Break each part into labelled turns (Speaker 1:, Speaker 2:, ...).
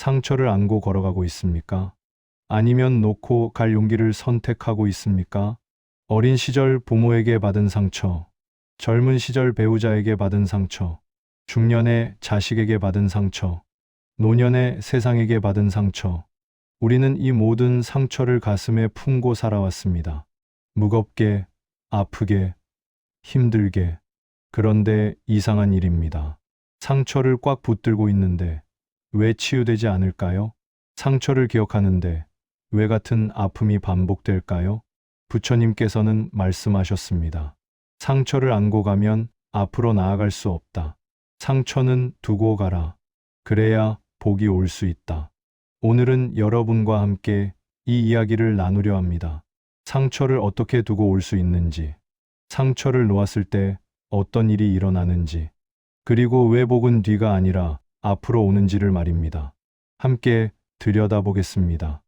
Speaker 1: 상처를 안고 걸어가고 있습니까? 아니면 놓고 갈 용기를 선택하고 있습니까? 어린 시절 부모에게 받은 상처, 젊은 시절 배우자에게 받은 상처, 중년의 자식에게 받은 상처, 노년의 세상에게 받은 상처. 우리는 이 모든 상처를 가슴에 품고 살아왔습니다. 무겁게, 아프게, 힘들게. 그런데 이상한 일입니다. 상처를 꽉 붙들고 있는데 왜 치유되지 않을까요? 상처를 기억하는데 왜 같은 아픔이 반복될까요? 부처님께서는 말씀하셨습니다. 상처를 안고 가면 앞으로 나아갈 수 없다. 상처는 두고 가라. 그래야 복이 올 수 있다. 오늘은 여러분과 함께 이 이야기를 나누려 합니다. 상처를 어떻게 두고 올 수 있는지, 상처를 놓았을 때 어떤 일이 일어나는지, 그리고 왜 복은 뒤가 아니라 앞으로 오는지를 말입니다. 함께 들여다보겠습니다.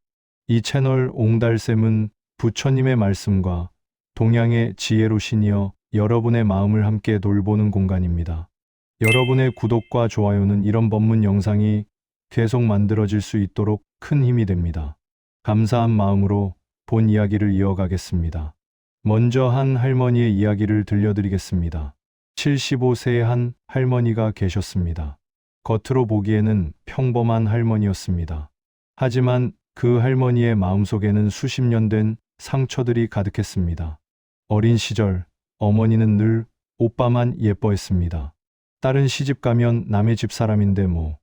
Speaker 1: 이 채널 옹달샘은 부처님의 말씀과 동양의 지혜로 신이어 여러분의 마음을 함께 돌보는 공간입니다. 여러분의 구독과 좋아요는 이런 법문 영상이 계속 만들어질 수 있도록 큰 힘이 됩니다. 감사한 마음으로 본 이야기를 이어가겠습니다. 먼저 한 할머니의 이야기를 들려드리겠습니다. 75세의 한 할머니가 계셨습니다. 겉으로 보기에는 평범한 할머니였습니다. 하지만 그 할머니의 마음속에는 수십 년 된 상처들이 가득했습니다. 어린 시절 어머니는 늘 오빠만 예뻐했습니다. 딸은 시집 가면 남의 집 사람인데 뭐.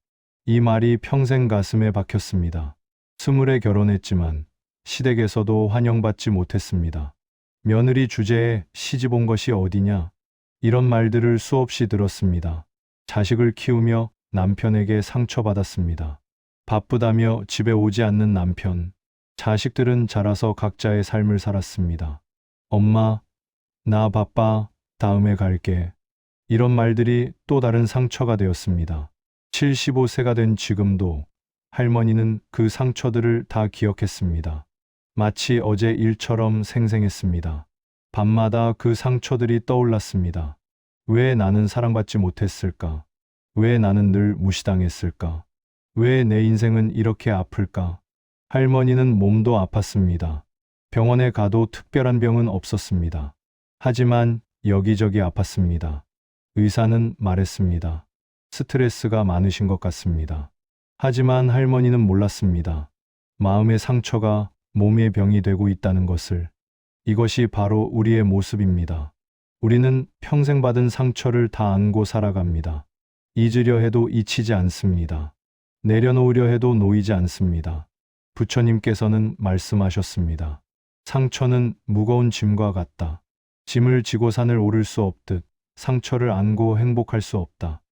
Speaker 1: 이 말이 평생 가슴에 박혔습니다. 20에 결혼했지만 시댁에서도 환영받지 못했습니다. 며느리 주제에 시집 온 것이 어디냐? 이런 말들을 수없이 들었습니다. 자식을 키우며 남편에게 상처받았습니다. 바쁘다며 집에 오지 않는 남편. 자식들은 자라서 각자의 삶을 살았습니다. 엄마, 나 바빠, 다음에 갈게. 이런 말들이 또 다른 상처가 되었습니다. 75세가 된 지금도 할머니는 그 상처들을 다 기억했습니다. 마치 어제 일처럼 생생했습니다. 밤마다 그 상처들이 떠올랐습니다. 왜 나는 사랑받지 못했을까? 왜 나는 늘 무시당했을까? 왜 내 인생은 이렇게 아플까? 할머니는 몸도 아팠습니다. 병원에 가도 특별한 병은 없었습니다. 하지만 여기저기 아팠습니다. 의사는 말했습니다. 스트레스가 많으신 것 같습니다. 하지만 할머니는 몰랐습니다. 마음의 상처가 몸의 병이 되고 있다는 것을. 이것이 바로 우리의 모습입니다. 우리는 평생 받은 상처를 다 안고 살아갑니다. 잊으려 해도 잊히지 않습니다. 내려놓으려 해도 놓이지 않습니다. 부처님께서는 말씀하셨습니다. 상처는 무거운 짐과 같다. 짐을 지고 산을 오를 수 없듯 상처를 안고 행복할 수 없다.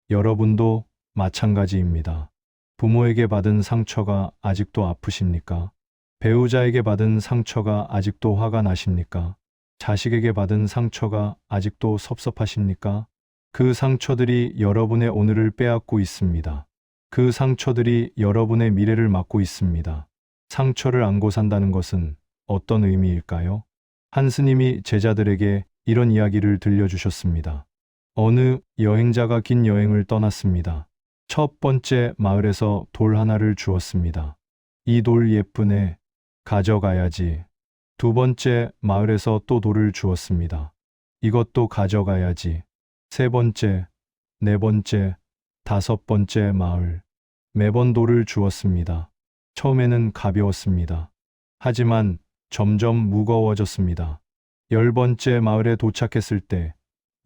Speaker 1: 여러분도 마찬가지입니다. 부모에게 받은 상처가 아직도 아프십니까? 배우자에게 받은 상처가 아직도 화가 나십니까? 자식에게 받은 상처가 아직도 섭섭하십니까? 그 상처들이 여러분의 오늘을 빼앗고 있습니다. 그 상처들이 여러분의 미래를 막고 있습니다. 상처를 안고 산다는 것은 어떤 의미일까요? 한 스님이 제자들에게 이런 이야기를 들려주셨습니다. 어느 여행자가 긴 여행을 떠났습니다. 첫 번째 마을에서 돌 하나를 주었습니다. 이 돌 예쁘네. 가져가야지. 두 번째 마을에서 또 돌을 주었습니다. 이것도 가져가야지. 세 번째, 네 번째, 다섯 번째 마을. 매번 돌을 주었습니다. 처음에는 가벼웠습니다. 하지만 점점 무거워졌습니다. 10번째 마을에 도착했을 때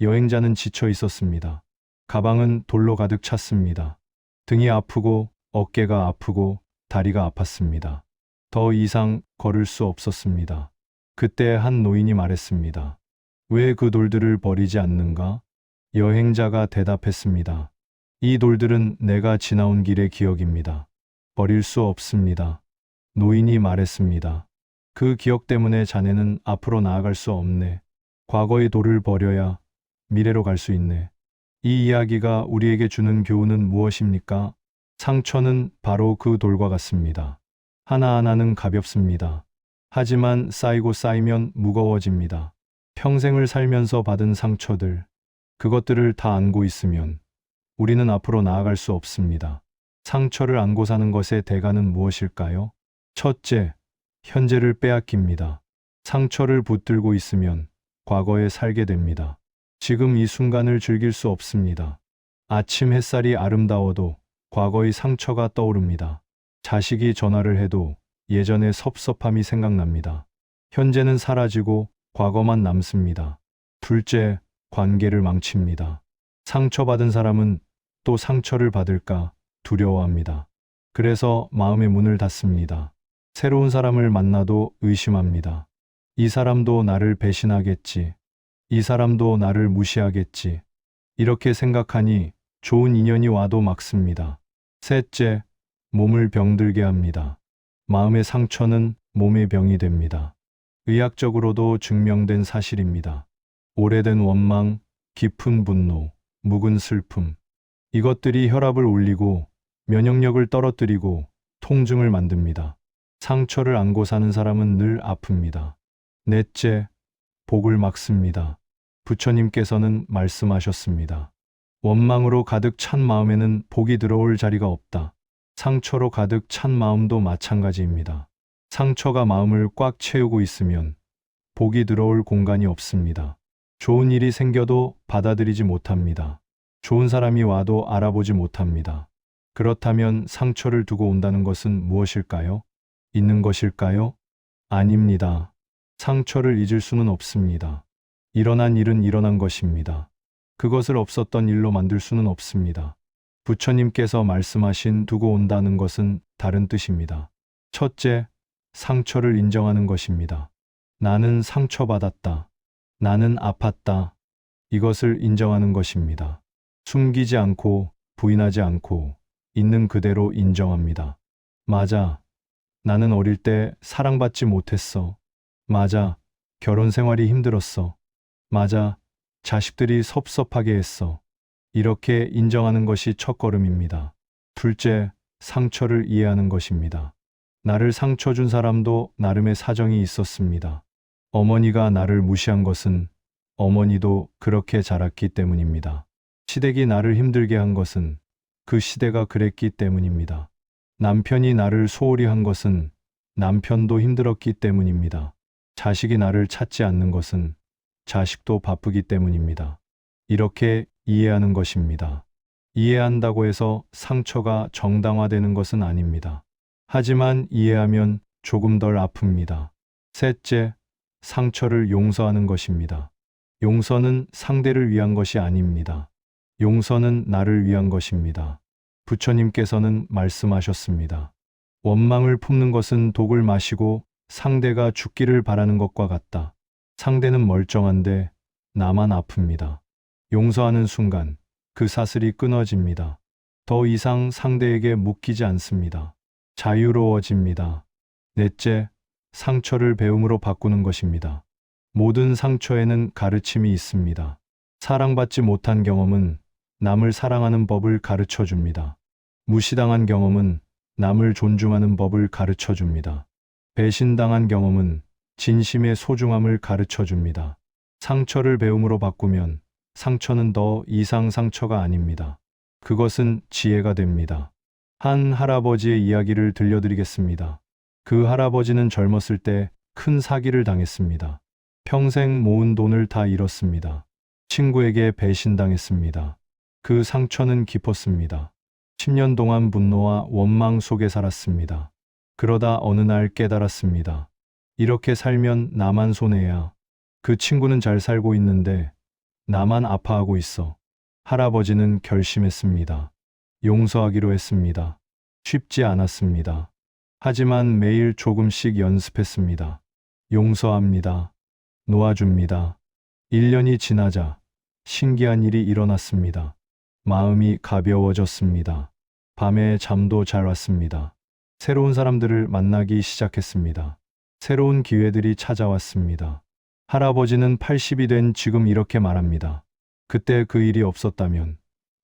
Speaker 1: 여행자는 지쳐 있었습니다. 가방은 돌로 가득 찼습니다. 등이 아프고 어깨가 아프고 다리가 아팠습니다. 더 이상 걸을 수 없었습니다. 그때 한 노인이 말했습니다. 왜 그 돌들을 버리지 않는가? 여행자가 대답했습니다. 이 돌들은 내가 지나온 길의 기억입니다. 버릴 수 없습니다. 노인이 말했습니다. 그 기억 때문에 자네는 앞으로 나아갈 수 없네. 과거의 돌을 버려야 미래로 갈 수 있네. 이 이야기가 우리에게 주는 교훈은 무엇입니까? 상처는 바로 그 돌과 같습니다. 하나하나는 가볍습니다. 하지만 쌓이고 쌓이면 무거워집니다. 평생을 살면서 받은 상처들, 그것들을 다 안고 있으면 우리는 앞으로 나아갈 수 없습니다. 상처를 안고 사는 것의 대가는 무엇일까요? 첫째, 현재를 빼앗깁니다. 상처를 붙들고 있으면 과거에 살게 됩니다. 지금 이 순간을 즐길 수 없습니다. 아침 햇살이 아름다워도 과거의 상처가 떠오릅니다. 자식이 전화를 해도 예전의 섭섭함이 생각납니다. 현재는 사라지고 과거만 남습니다. 둘째, 관계를 망칩니다. 상처받은 사람은 또 상처를 받을까 두려워합니다. 그래서 마음의 문을 닫습니다. 새로운 사람을 만나도 의심합니다. 이 사람도 나를 배신하겠지. 이 사람도 나를 무시하겠지. 이렇게 생각하니 좋은 인연이 와도 막습니다. 셋째, 몸을 병들게 합니다. 마음의 상처는 몸의 병이 됩니다. 의학적으로도 증명된 사실입니다. 오래된 원망, 깊은 분노, 묵은 슬픔. 이것들이 혈압을 올리고 면역력을 떨어뜨리고 통증을 만듭니다. 상처를 안고 사는 사람은 늘 아픕니다. 넷째, 복을 막습니다. 부처님께서는 말씀하셨습니다. 원망으로 가득 찬 마음에는 복이 들어올 자리가 없다. 상처로 가득 찬 마음도 마찬가지입니다. 상처가 마음을 꽉 채우고 있으면 복이 들어올 공간이 없습니다. 좋은 일이 생겨도 받아들이지 못합니다. 좋은 사람이 와도 알아보지 못합니다. 그렇다면 상처를 두고 온다는 것은 무엇일까요? 있는 것일까요? 아닙니다. 상처를 잊을 수는 없습니다. 일어난 일은 일어난 것입니다. 그것을 없었던 일로 만들 수는 없습니다. 부처님께서 말씀하신 두고 온다는 것은 다른 뜻입니다. 첫째, 상처를 인정하는 것입니다. 나는 상처받았다. 나는 아팠다. 이것을 인정하는 것입니다. 숨기지 않고 부인하지 않고 있는 그대로 인정합니다. 맞아. 나는 어릴 때 사랑받지 못했어. 맞아. 결혼 생활이 힘들었어. 맞아. 자식들이 섭섭하게 했어. 이렇게 인정하는 것이 첫걸음입니다. 둘째, 상처를 이해하는 것입니다. 나를 상처 준 사람도 나름의 사정이 있었습니다. 어머니가 나를 무시한 것은 어머니도 그렇게 자랐기 때문입니다. 시댁이 나를 힘들게 한 것은 그 시대가 그랬기 때문입니다. 남편이 나를 소홀히 한 것은 남편도 힘들었기 때문입니다. 자식이 나를 찾지 않는 것은 자식도 바쁘기 때문입니다. 이렇게 이해하는 것입니다. 이해한다고 해서 상처가 정당화되는 것은 아닙니다. 하지만 이해하면 조금 덜 아픕니다. 셋째, 상처를 용서하는 것입니다. 용서는 상대를 위한 것이 아닙니다. 용서는 나를 위한 것입니다. 부처님께서는 말씀하셨습니다. 원망을 품는 것은 독을 마시고 상대가 죽기를 바라는 것과 같다. 상대는 멀쩡한데 나만 아픕니다. 용서하는 순간 그 사슬이 끊어집니다. 더 이상 상대에게 묶이지 않습니다. 자유로워집니다. 넷째, 상처를 배움으로 바꾸는 것입니다. 모든 상처에는 가르침이 있습니다. 사랑받지 못한 경험은 남을 사랑하는 법을 가르쳐 줍니다. 무시당한 경험은 남을 존중하는 법을 가르쳐 줍니다. 배신당한 경험은 진심의 소중함을 가르쳐 줍니다. 상처를 배움으로 바꾸면 상처는 더 이상 상처가 아닙니다. 그것은 지혜가 됩니다. 한 할아버지의 이야기를 들려드리겠습니다. 그 할아버지는 젊었을 때 큰 사기를 당했습니다. 평생 모은 돈을 다 잃었습니다. 친구에게 배신당했습니다. 그 상처는 깊었습니다. 10년 동안 분노와 원망 속에 살았습니다. 그러다 어느 날 깨달았습니다. 이렇게 살면 나만 손해야. 그 친구는 잘 살고 있는데 나만 아파하고 있어. 할아버지는 결심했습니다. 용서하기로 했습니다. 쉽지 않았습니다. 하지만 매일 조금씩 연습했습니다. 용서합니다. 놓아줍니다. 1년이 지나자 신기한 일이 일어났습니다. 마음이 가벼워졌습니다. 밤에 잠도 잘 왔습니다. 새로운 사람들을 만나기 시작했습니다. 새로운 기회들이 찾아왔습니다. 할아버지는 80이 된 지금 이렇게 말합니다. 그때 그 일이 없었다면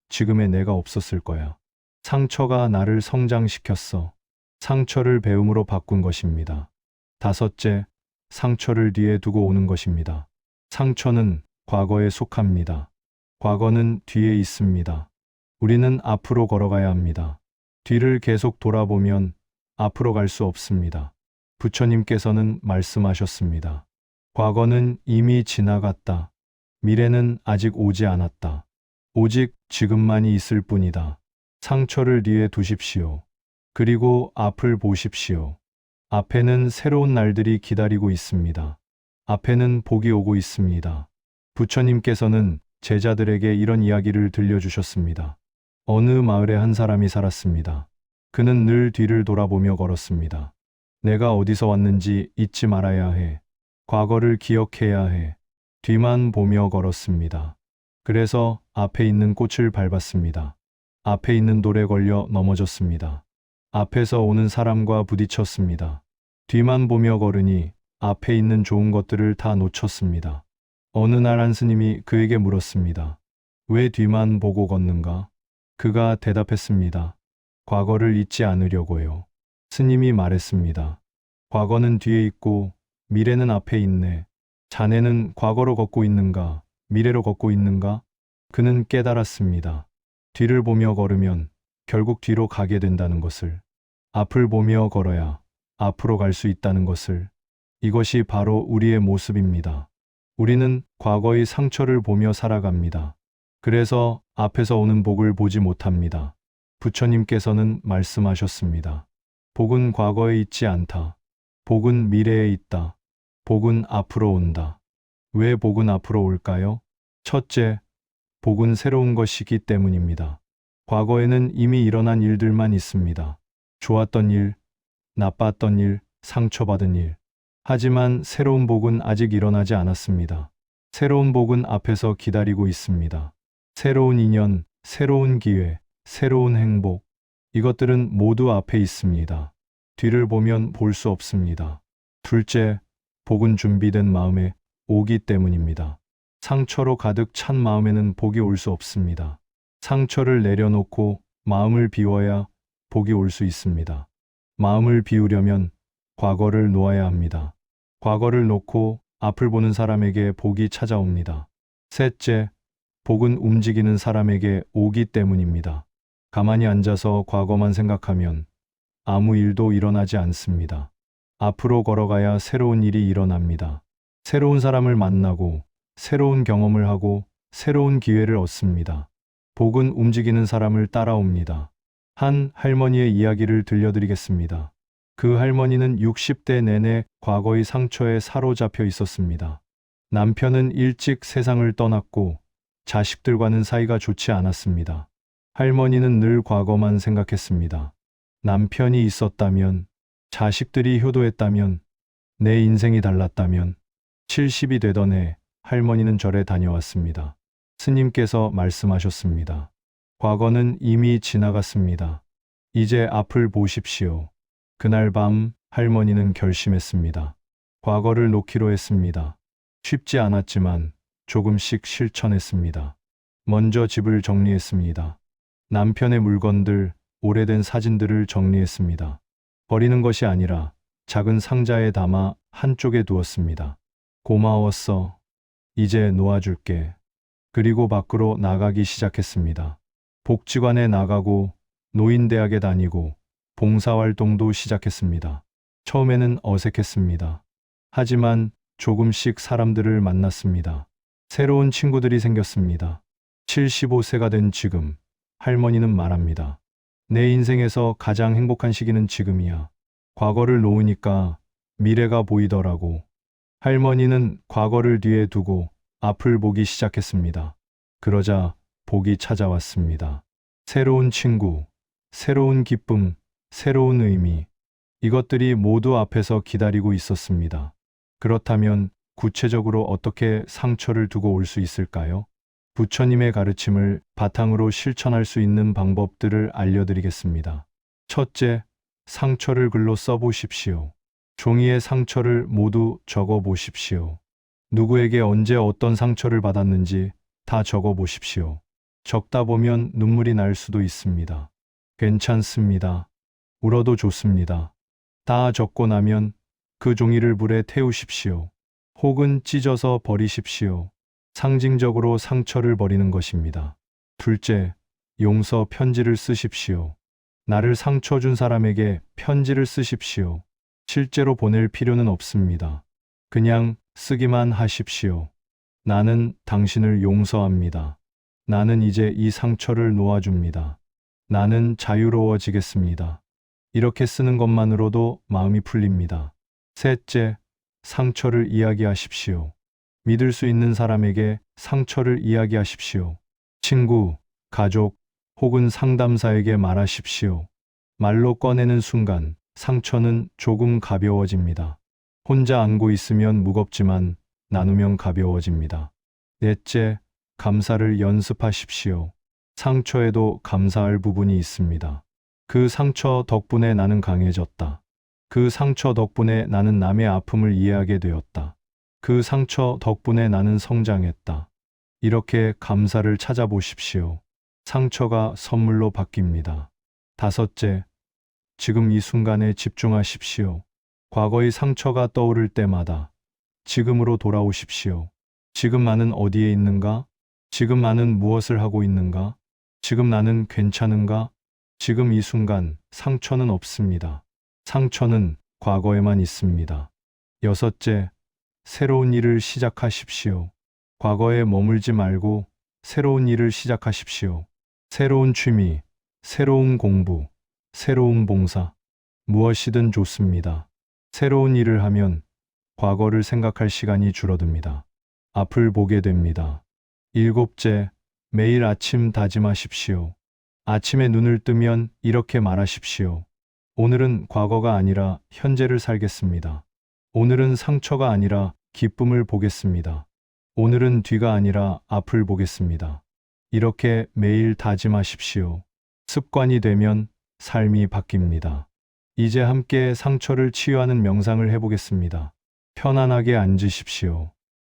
Speaker 1: 지금의 내가 없었을 거야. 상처가 나를 성장시켰어. 상처를 배움으로 바꾼 것입니다. 다섯째, 상처를 뒤에 두고 오는 것입니다. 상처는 과거에 속합니다. 과거는 뒤에 있습니다. 우리는 앞으로 걸어가야 합니다. 뒤를 계속 돌아보면 앞으로 갈 수 없습니다. 부처님께서는 말씀하셨습니다. 과거는 이미 지나갔다. 미래는 아직 오지 않았다. 오직 지금만이 있을 뿐이다. 상처를 뒤에 두십시오. 그리고 앞을 보십시오. 앞에는 새로운 날들이 기다리고 있습니다. 앞에는 복이 오고 있습니다. 부처님께서는 제자들에게 이런 이야기를 들려주셨습니다. 어느 마을에 한 사람이 살았습니다. 그는 늘 뒤를 돌아보며 걸었습니다. 내가 어디서 왔는지 잊지 말아야 해. 과거를 기억해야 해. 뒤만 보며 걸었습니다. 그래서 앞에 있는 꽃을 밟았습니다. 앞에 있는 돌에 걸려 넘어졌습니다. 앞에서 오는 사람과 부딪혔습니다. 뒤만 보며 걸으니 앞에 있는 좋은 것들을 다 놓쳤습니다. 어느 날 한 스님이 그에게 물었습니다. 왜 뒤만 보고 걷는가? 그가 대답했습니다. 과거를 잊지 않으려고요. 스님이 말했습니다. 과거는 뒤에 있고 미래는 앞에 있네. 자네는 과거로 걷고 있는가? 미래로 걷고 있는가? 그는 깨달았습니다. 뒤를 보며 걸으면 결국 뒤로 가게 된다는 것을. 앞을 보며 걸어야 앞으로 갈 수 있다는 것을. 이것이 바로 우리의 모습입니다. 우리는 과거의 상처를 보며 살아갑니다. 그래서 앞에서 오는 복을 보지 못합니다. 부처님께서는 말씀하셨습니다. 복은 과거에 있지 않다. 복은 미래에 있다. 복은 앞으로 온다. 왜 복은 앞으로 올까요? 첫째, 복은 새로운 것이기 때문입니다. 과거에는 이미 일어난 일들만 있습니다. 좋았던 일, 나빴던 일, 상처받은 일. 하지만 새로운 복은 아직 일어나지 않았습니다. 새로운 복은 앞에서 기다리고 있습니다. 새로운 인연, 새로운 기회, 새로운 행복. 이것들은 모두 앞에 있습니다. 뒤를 보면 볼 수 없습니다. 둘째, 복은 준비된 마음에 오기 때문입니다. 상처로 가득 찬 마음에는 복이 올 수 없습니다. 상처를 내려놓고 마음을 비워야 복이 올 수 있습니다. 마음을 비우려면 과거를 놓아야 합니다. 과거를 놓고 앞을 보는 사람에게 복이 찾아옵니다. 셋째, 복은 움직이는 사람에게 오기 때문입니다. 가만히 앉아서 과거만 생각하면 아무 일도 일어나지 않습니다. 앞으로 걸어가야 새로운 일이 일어납니다. 새로운 사람을 만나고 새로운 경험을 하고 새로운 기회를 얻습니다. 복은 움직이는 사람을 따라옵니다. 한 할머니의 이야기를 들려드리겠습니다. 그 할머니는 60대 내내 과거의 상처에 사로잡혀 있었습니다. 남편은 일찍 세상을 떠났고 자식들과는 사이가 좋지 않았습니다. 할머니는 늘 과거만 생각했습니다. 남편이 있었다면, 자식들이 효도했다면, 내 인생이 달랐다면. 70이 되던 해 할머니는 절에 다녀왔습니다. 스님께서 말씀하셨습니다. 과거는 이미 지나갔습니다. 이제 앞을 보십시오. 그날 밤 할머니는 결심했습니다. 과거를 놓기로 했습니다. 쉽지 않았지만 조금씩 실천했습니다. 먼저 집을 정리했습니다. 남편의 물건들, 오래된 사진들을 정리했습니다. 버리는 것이 아니라 작은 상자에 담아 한쪽에 두었습니다. 고마웠어. 이제 놓아줄게. 그리고 밖으로 나가기 시작했습니다. 복지관에 나가고 노인대학에 다니고 봉사활동도 시작했습니다. 처음에는 어색했습니다. 하지만 조금씩 사람들을 만났습니다. 새로운 친구들이 생겼습니다. 75세가 된 지금 할머니는 말합니다. 내 인생에서 가장 행복한 시기는 지금이야. 과거를 놓으니까 미래가 보이더라고. 할머니는 과거를 뒤에 두고 앞을 보기 시작했습니다. 그러자 복이 찾아왔습니다. 새로운 친구, 새로운 기쁨, 새로운 의미. 이것들이 모두 앞에서 기다리고 있었습니다. 그렇다면 구체적으로 어떻게 상처를 두고 올 수 있을까요? 부처님의 가르침을 바탕으로 실천할 수 있는 방법들을 알려드리겠습니다. 첫째, 상처를 글로 써보십시오. 종이에 상처를 모두 적어보십시오. 누구에게 언제 어떤 상처를 받았는지 다 적어보십시오. 적다 보면 눈물이 날 수도 있습니다. 괜찮습니다. 울어도 좋습니다. 다 적고 나면 그 종이를 불에 태우십시오. 혹은 찢어서 버리십시오. 상징적으로 상처를 버리는 것입니다. 둘째, 용서 편지를 쓰십시오. 나를 상처 준 사람에게 편지를 쓰십시오. 실제로 보낼 필요는 없습니다. 그냥 쓰기만 하십시오. 나는 당신을 용서합니다. 나는 이제 이 상처를 놓아줍니다. 나는 자유로워지겠습니다. 이렇게 쓰는 것만으로도 마음이 풀립니다. 셋째, 상처를 이야기하십시오. 믿을 수 있는 사람에게 상처를 이야기하십시오. 친구, 가족, 혹은 상담사에게 말하십시오. 말로 꺼내는 순간 상처는 조금 가벼워집니다. 혼자 안고 있으면 무겁지만 나누면 가벼워집니다. 넷째, 감사를 연습하십시오. 상처에도 감사할 부분이 있습니다. 그 상처 덕분에 나는 강해졌다. 그 상처 덕분에 나는 남의 아픔을 이해하게 되었다. 그 상처 덕분에 나는 성장했다. 이렇게 감사를 찾아보십시오. 상처가 선물로 바뀝니다. 다섯째, 지금 이 순간에 집중하십시오. 과거의 상처가 떠오를 때마다 지금으로 돌아오십시오. 지금 나는 어디에 있는가? 지금 나는 무엇을 하고 있는가? 지금 나는 괜찮은가? 지금 이 순간 상처는 없습니다. 상처는 과거에만 있습니다. 여섯째, 새로운 일을 시작하십시오. 과거에 머물지 말고 새로운 일을 시작하십시오. 새로운 취미, 새로운 공부, 새로운 봉사, 무엇이든 좋습니다. 새로운 일을 하면 과거를 생각할 시간이 줄어듭니다. 앞을 보게 됩니다. 일곱째, 매일 아침 다짐하십시오. 아침에 눈을 뜨면 이렇게 말하십시오. 오늘은 과거가 아니라 현재를 살겠습니다. 오늘은 상처가 아니라 기쁨을 보겠습니다. 오늘은 뒤가 아니라 앞을 보겠습니다. 이렇게 매일 다짐하십시오. 습관이 되면 삶이 바뀝니다. 이제 함께 상처를 치유하는 명상을 해보겠습니다. 편안하게 앉으십시오.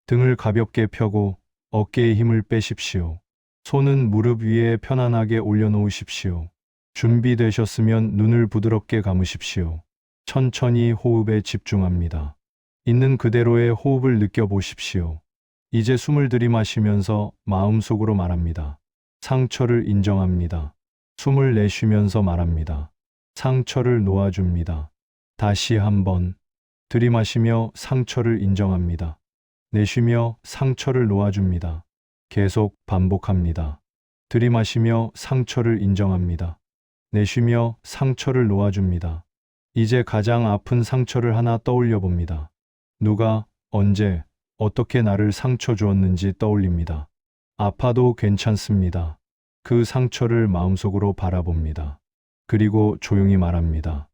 Speaker 1: 등을 가볍게 펴고 어깨에 힘을 빼십시오. 손은 무릎 위에 편안하게 올려놓으십시오. 준비되셨으면 눈을 부드럽게 감으십시오. 천천히 호흡에 집중합니다. 있는 그대로의 호흡을 느껴보십시오. 이제 숨을 들이마시면서 마음속으로 말합니다. 상처를 인정합니다. 숨을 내쉬면서 말합니다. 상처를 놓아줍니다. 다시 한번 들이마시며 상처를 인정합니다. 내쉬며 상처를 놓아줍니다. 계속 반복합니다. 들이마시며 상처를 인정합니다. 내쉬며 상처를 놓아줍니다. 이제 가장 아픈 상처를 하나 떠올려 봅니다. 누가, 언제, 어떻게 나를 상처 주었는지 떠올립니다. 아파도 괜찮습니다. 그 상처를 마음속으로 바라봅니다. 그리고 조용히 말합니다.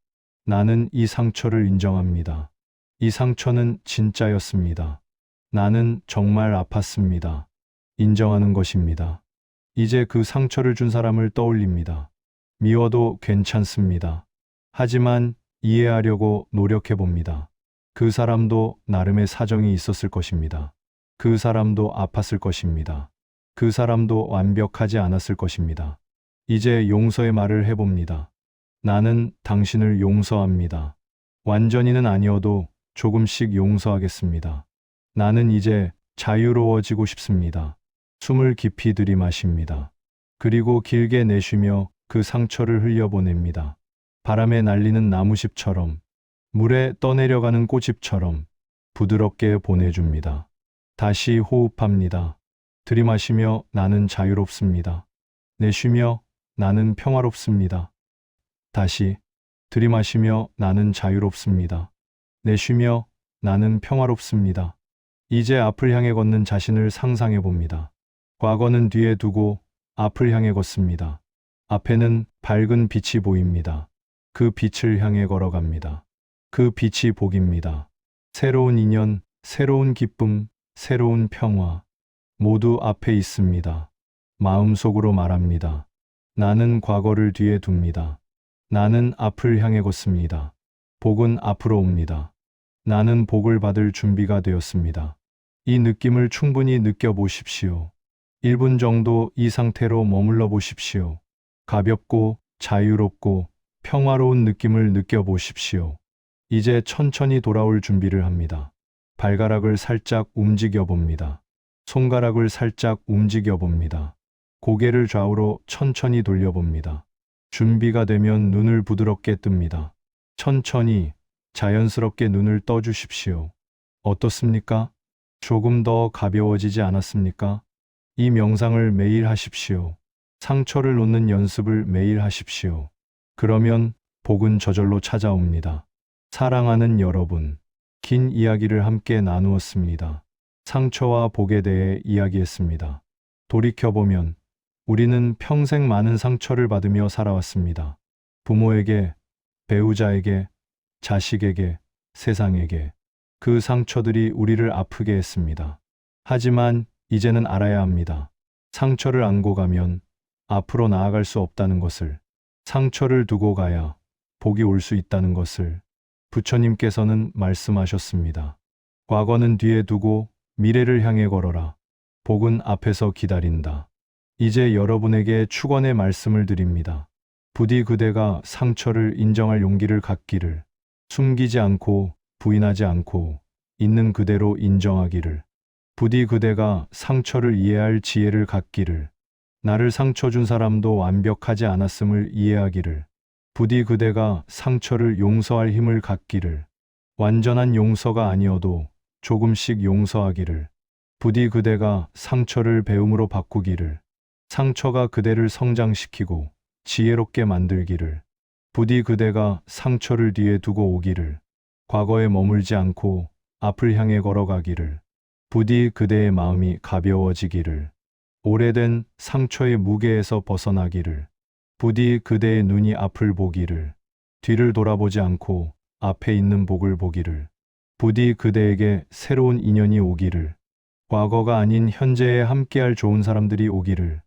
Speaker 1: 나는 이 상처를 인정합니다. 이 상처는 진짜였습니다. 나는 정말 아팠습니다. 인정하는 것입니다. 이제 그 상처를 준 사람을 떠올립니다. 미워도 괜찮습니다. 하지만 이해하려고 노력해 봅니다. 그 사람도 나름의 사정이 있었을 것입니다. 그 사람도 아팠을 것입니다. 그 사람도 완벽하지 않았을 것입니다. 이제 용서의 말을 해봅니다. 나는 당신을 용서합니다. 완전히는 아니어도 조금씩 용서하겠습니다. 나는 이제 자유로워지고 싶습니다. 숨을 깊이 들이마십니다. 그리고 길게 내쉬며 그 상처를 흘려보냅니다. 바람에 날리는 나무잎처럼, 물에 떠내려가는 꽃잎처럼 부드럽게 보내줍니다. 다시 호흡합니다. 들이마시며 나는 자유롭습니다. 내쉬며 나는 평화롭습니다. 다시 들이마시며 나는 자유롭습니다. 내쉬며 나는 평화롭습니다. 이제 앞을 향해 걷는 자신을 상상해 봅니다. 과거는 뒤에 두고 앞을 향해 걷습니다. 앞에는 밝은 빛이 보입니다. 그 빛을 향해 걸어갑니다. 그 빛이 복입니다. 새로운 인연, 새로운 기쁨, 새로운 평화, 모두 앞에 있습니다. 마음속으로 말합니다. 나는 과거를 뒤에 둡니다. 나는 앞을 향해 걷습니다. 복은 앞으로 옵니다. 나는 복을 받을 준비가 되었습니다. 이 느낌을 충분히 느껴보십시오. 1분 정도 이 상태로 머물러 보십시오. 가볍고 자유롭고 평화로운 느낌을 느껴보십시오. 이제 천천히 돌아올 준비를 합니다. 발가락을 살짝 움직여 봅니다. 손가락을 살짝 움직여 봅니다. 고개를 좌우로 천천히 돌려봅니다. 준비가 되면 눈을 부드럽게 뜹니다. 천천히, 자연스럽게 눈을 떠주십시오. 어떻습니까? 조금 더 가벼워지지 않았습니까? 이 명상을 매일 하십시오. 상처를 놓는 연습을 매일 하십시오. 그러면 복은 저절로 찾아옵니다. 사랑하는 여러분, 긴 이야기를 함께 나누었습니다. 상처와 복에 대해 이야기했습니다. 돌이켜보면 우리는 평생 많은 상처를 받으며 살아왔습니다. 부모에게, 배우자에게, 자식에게, 세상에게. 그 상처들이 우리를 아프게 했습니다. 하지만 이제는 알아야 합니다. 상처를 안고 가면 앞으로 나아갈 수 없다는 것을, 상처를 두고 가야 복이 올 수 있다는 것을 부처님께서는 말씀하셨습니다. 과거는 뒤에 두고 미래를 향해 걸어라. 복은 앞에서 기다린다. 이제 여러분에게 축원의 말씀을 드립니다. 부디 그대가 상처를 인정할 용기를 갖기를, 숨기지 않고 부인하지 않고 있는 그대로 인정하기를, 부디 그대가 상처를 이해할 지혜를 갖기를, 나를 상처 준 사람도 완벽하지 않았음을 이해하기를, 부디 그대가 상처를 용서할 힘을 갖기를, 완전한 용서가 아니어도 조금씩 용서하기를, 부디 그대가 상처를 배움으로 바꾸기를, 상처가 그대를 성장시키고 지혜롭게 만들기를, 부디 그대가 상처를 뒤에 두고 오기를, 과거에 머물지 않고 앞을 향해 걸어가기를, 부디 그대의 마음이 가벼워지기를, 오래된 상처의 무게에서 벗어나기를, 부디 그대의 눈이 앞을 보기를, 뒤를 돌아보지 않고 앞에 있는 복을 보기를, 부디 그대에게 새로운 인연이 오기를, 과거가 아닌 현재에 함께할 좋은 사람들이 오기를,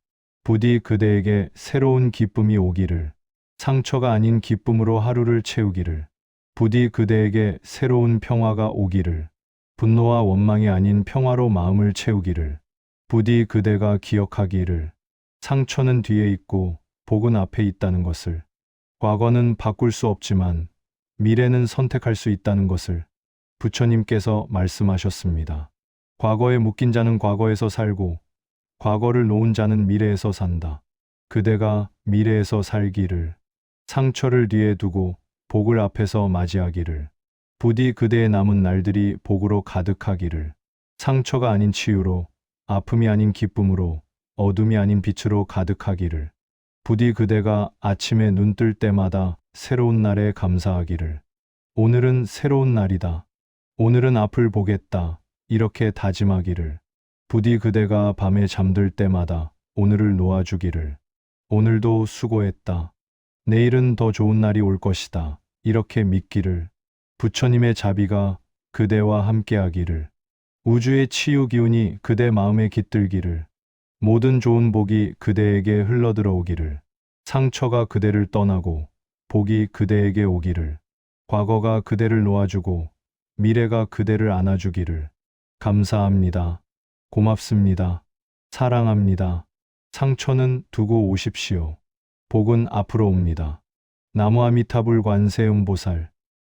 Speaker 1: 부디 그대에게 새로운 기쁨이 오기를, 상처가 아닌 기쁨으로 하루를 채우기를, 부디 그대에게 새로운 평화가 오기를, 분노와 원망이 아닌 평화로 마음을 채우기를, 부디 그대가 기억하기를, 상처는 뒤에 있고 복은 앞에 있다는 것을, 과거는 바꿀 수 없지만 미래는 선택할 수 있다는 것을 부처님께서 말씀하셨습니다. 과거에 묶인 자는 과거에서 살고 과거를 놓은 자는 미래에서 산다. 그대가 미래에서 살기를, 상처를 뒤에 두고 복을 앞에서 맞이하기를, 부디 그대의 남은 날들이 복으로 가득하기를, 상처가 아닌 치유로, 아픔이 아닌 기쁨으로, 어둠이 아닌 빛으로 가득하기를, 부디 그대가 아침에 눈 뜰 때마다 새로운 날에 감사하기를, 오늘은 새로운 날이다. 오늘은 앞을 보겠다. 이렇게 다짐하기를, 부디 그대가 밤에 잠들 때마다 오늘을 놓아주기를, 오늘도 수고했다. 내일은 더 좋은 날이 올 것이다. 이렇게 믿기를, 부처님의 자비가 그대와 함께하기를, 우주의 치유 기운이 그대 마음에 깃들기를, 모든 좋은 복이 그대에게 흘러들어오기를, 상처가 그대를 떠나고 복이 그대에게 오기를, 과거가 그대를 놓아주고 미래가 그대를 안아주기를, 감사합니다. 고맙습니다. 사랑합니다. 상처는 두고 오십시오. 복은 앞으로 옵니다. 나무아미타불 관세음보살